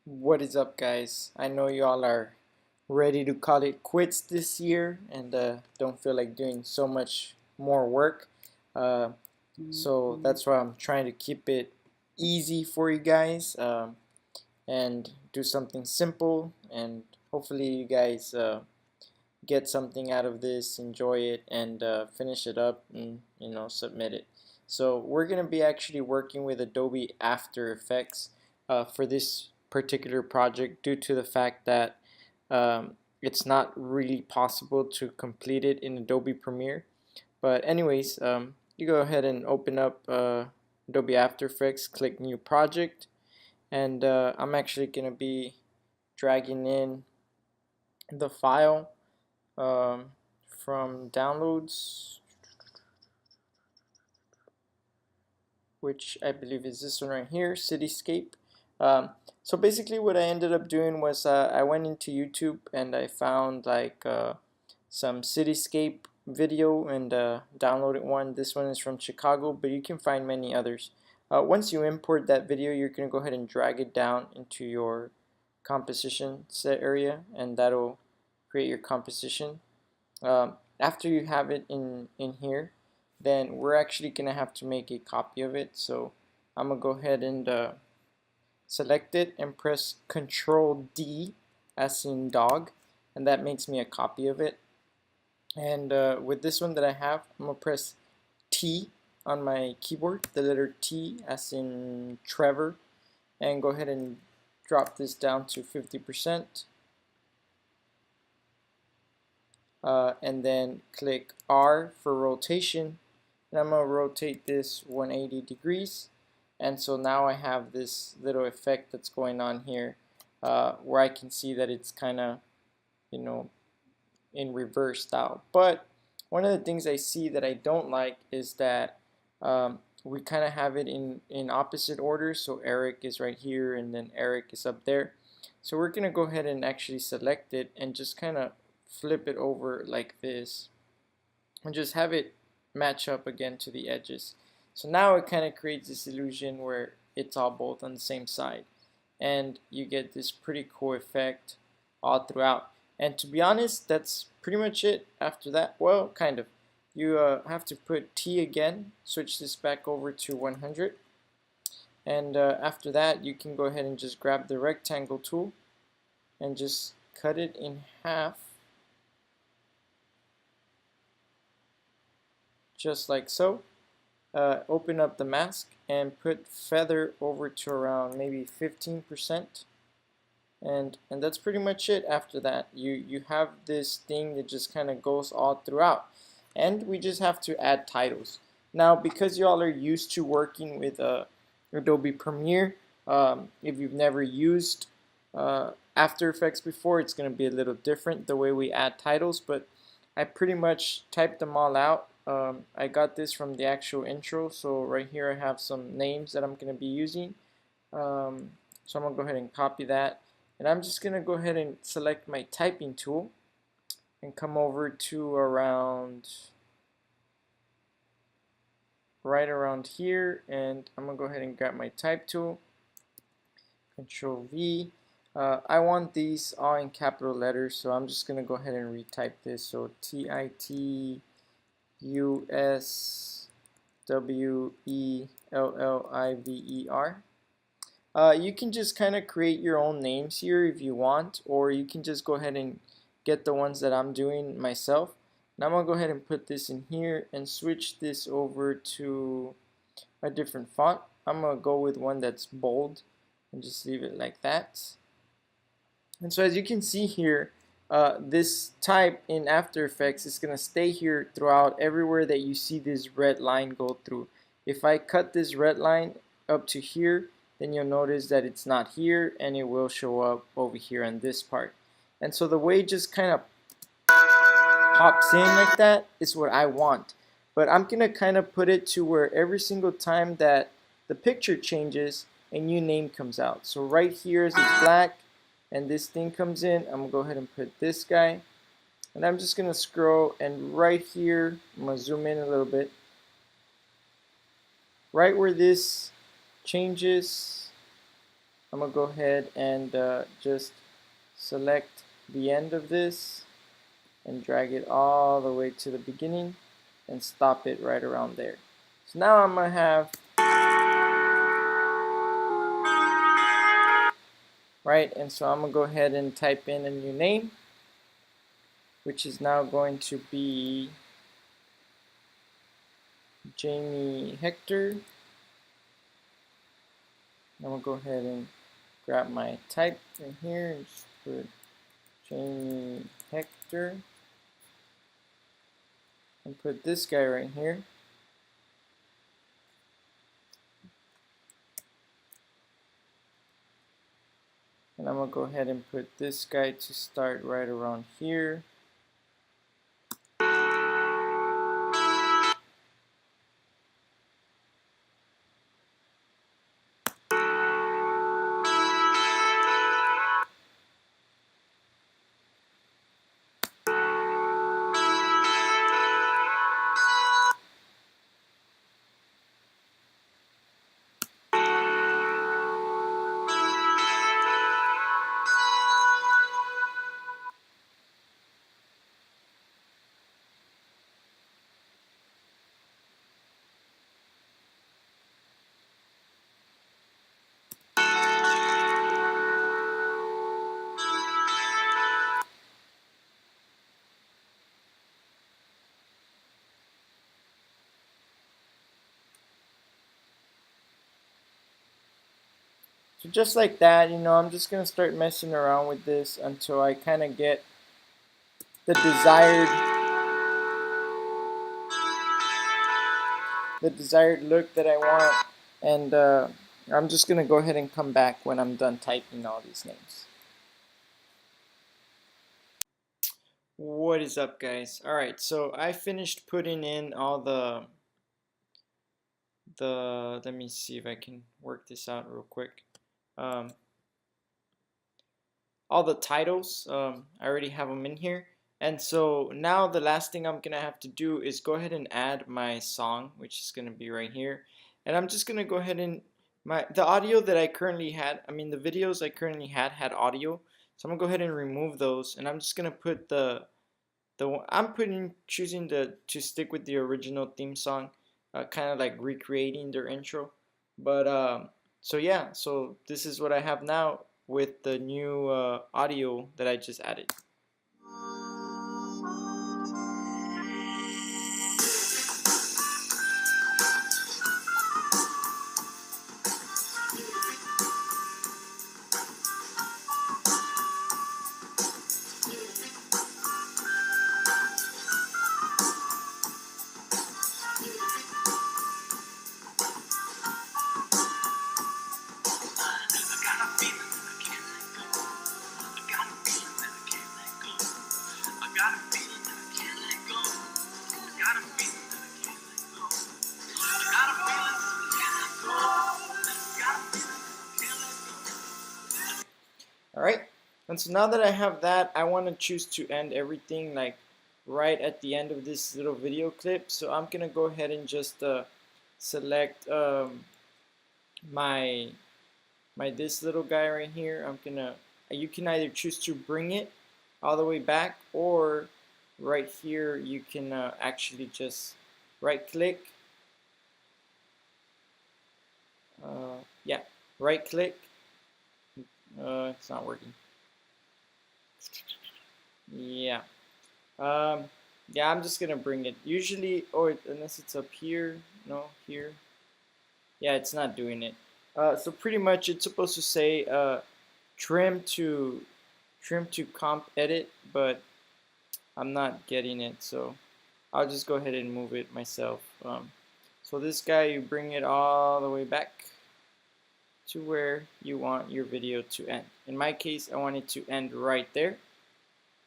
What is up, guys? I know y'all are ready to call it quits this year and don't feel like doing so much more work. Uh, so that's why I'm trying to keep it easy for you guys and do something simple. And hopefully, you guys get something out of this, enjoy it, and finish it up and submit it. So we're gonna be actually working with Adobe After Effects for this particular project due to the fact that it's not really possible to complete it in Adobe Premiere. But anyways, you go ahead and open up Adobe After Effects, click New Project, and I'm actually gonna be dragging in the file from downloads, which I believe is this one right here, Cityscape. So basically what I ended up doing was I went into YouTube and I found like some Cityscape video and downloaded one. This one is from Chicago, but you can find many others. Once you import that video, you're going to go ahead and drag it down into your composition set area, and that'll create your composition. After you have it in here, then we're actually gonna have to make a copy of it. So I'm gonna go ahead and select it and press Control D as in dog, and that makes me a copy of it. And with this one that I have, I'm gonna press T on my keyboard, the letter T as in Trevor, and go ahead and drop this down to 50%. And then click R for rotation, and I'm going to rotate this 180 degrees, and so now I have this little effect that's going on here where I can see that it's kind of in reverse style. But one of the things I see that I don't like is that we kind of have it in opposite order. So Eric is right here and then Eric is up there. So we're gonna go ahead and actually select it and just kind of flip it over like this and just have it match up again to the edges. So now it kind of creates this illusion where it's all both on the same side, and you get this pretty cool effect all throughout. And to be honest, that's pretty much it. After that, well, kind of, you have to put T again, switch this back over to 100, and after that you can go ahead and just grab the rectangle tool and just cut it in half, just like so. Open up the mask and put feather over to around maybe 15%, and that's pretty much it. After that, you have this thing that just kind of goes all throughout, and we just have to add titles. Now, because y'all are used to working with Adobe Premiere, if you've never used After Effects before, it's going to be a little different the way we add titles, but I pretty much typed them all out. I got this from the actual intro, so right here I have some names that I'm going to be using. So I'm going to go ahead and copy that, and I'm just going to go ahead and select my typing tool and come over to right around here, and I'm going to go ahead and grab my type tool, Control V. I want these all in capital letters, so I'm just going to go ahead and retype this. So TITUSWELLIVER. You can just kind of create your own names here if you want, or you can just go ahead and get the ones that I'm doing myself. Now I'm going to go ahead and put this in here and switch this over to a different font. I'm going to go with one that's bold and just leave it like that. And so as you can see here, this type in After Effects is going to stay here throughout everywhere that you see this red line go through. If I cut this red line up to here, then you'll notice that it's not here, and it will show up over here on this part. And so the way it just kind of pops in like that is what I want. But I'm going to kind of put it to where every single time that the picture changes, a new name comes out. So right here is it's black, and this thing comes in. I'm gonna go ahead and put this guy, and I'm just gonna scroll, and right here I'm gonna zoom in a little bit, right where this changes I'm gonna go ahead and just select the end of this and drag it all the way to the beginning and stop it right around there. So now I'm gonna have, right, and so I'm gonna go ahead and type in a new name, which is now going to be Jamie Hector. I'm gonna go ahead and grab my type in here and just put Jamie Hector and put this guy right here. And I'm gonna go ahead and put this guy to start right around here. So just like that, I'm just gonna start messing around with this until I kind of get the desired look that I want, and I'm just gonna go ahead and come back when I'm done typing all these names. What is up, guys? All right, so I finished putting in all the let me see if I can work this out real quick. Um, all the titles, I already have them in here. And so now the last thing I'm gonna have to do is go ahead and add my song, which is gonna be right here. And I'm just gonna go ahead and the audio that I currently had, the videos I currently had audio. So I'm gonna go ahead and remove those, and I'm just gonna put choosing to stick with the original theme song, kind of like recreating their intro. But so yeah, so this is what I have now with the new audio that I just added. Alright, and so now that I have that, I want to choose to end everything like right at the end of this little video clip. So I'm gonna go ahead and just select my this little guy right here. You can either choose to bring it all the way back, or right here you can actually just right click, yeah, right click. It's not working. Yeah. Yeah, I'm just gonna bring it. Usually, or unless it's up here. No, here. Yeah, it's not doing it. So pretty much it's supposed to say trim to comp edit, but I'm not getting it, so I'll just go ahead and move it myself. So this guy, you bring it all the way back to where you want your video to end. In my case, I want it to end right there.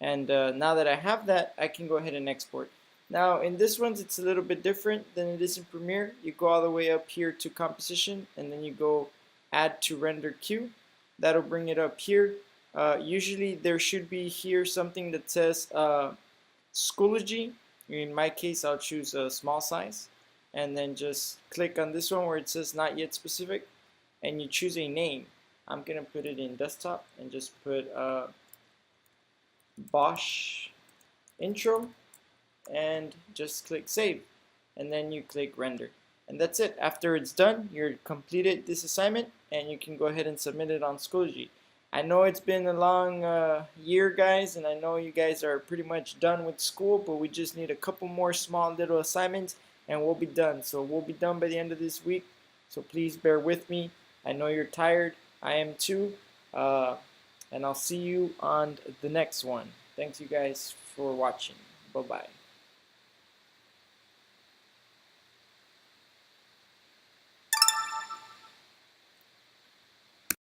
And now that I have that, I can go ahead and export. Now in this one, it's a little bit different than it is in Premiere. You go all the way up here to composition, and then you go add to render queue. That'll bring it up here. Usually there should be here something that says Schoology. In my case, I'll choose a small size, and then just click on this one where it says not yet specific, and you choose a name. I'm gonna put it in desktop and just put BOCSH intro and just click save, and then you click render, and that's it. After it's done, you're completed this assignment and you can go ahead and submit it on Schoology. I know it's been a long year, guys, and I know you guys are pretty much done with school, but we just need a couple more small little assignments and we'll be done. So we'll be done by the end of this week, so please bear with me. I know you're tired, I am too, and I'll see you on the next one. Thanks you guys for watching. Bye bye.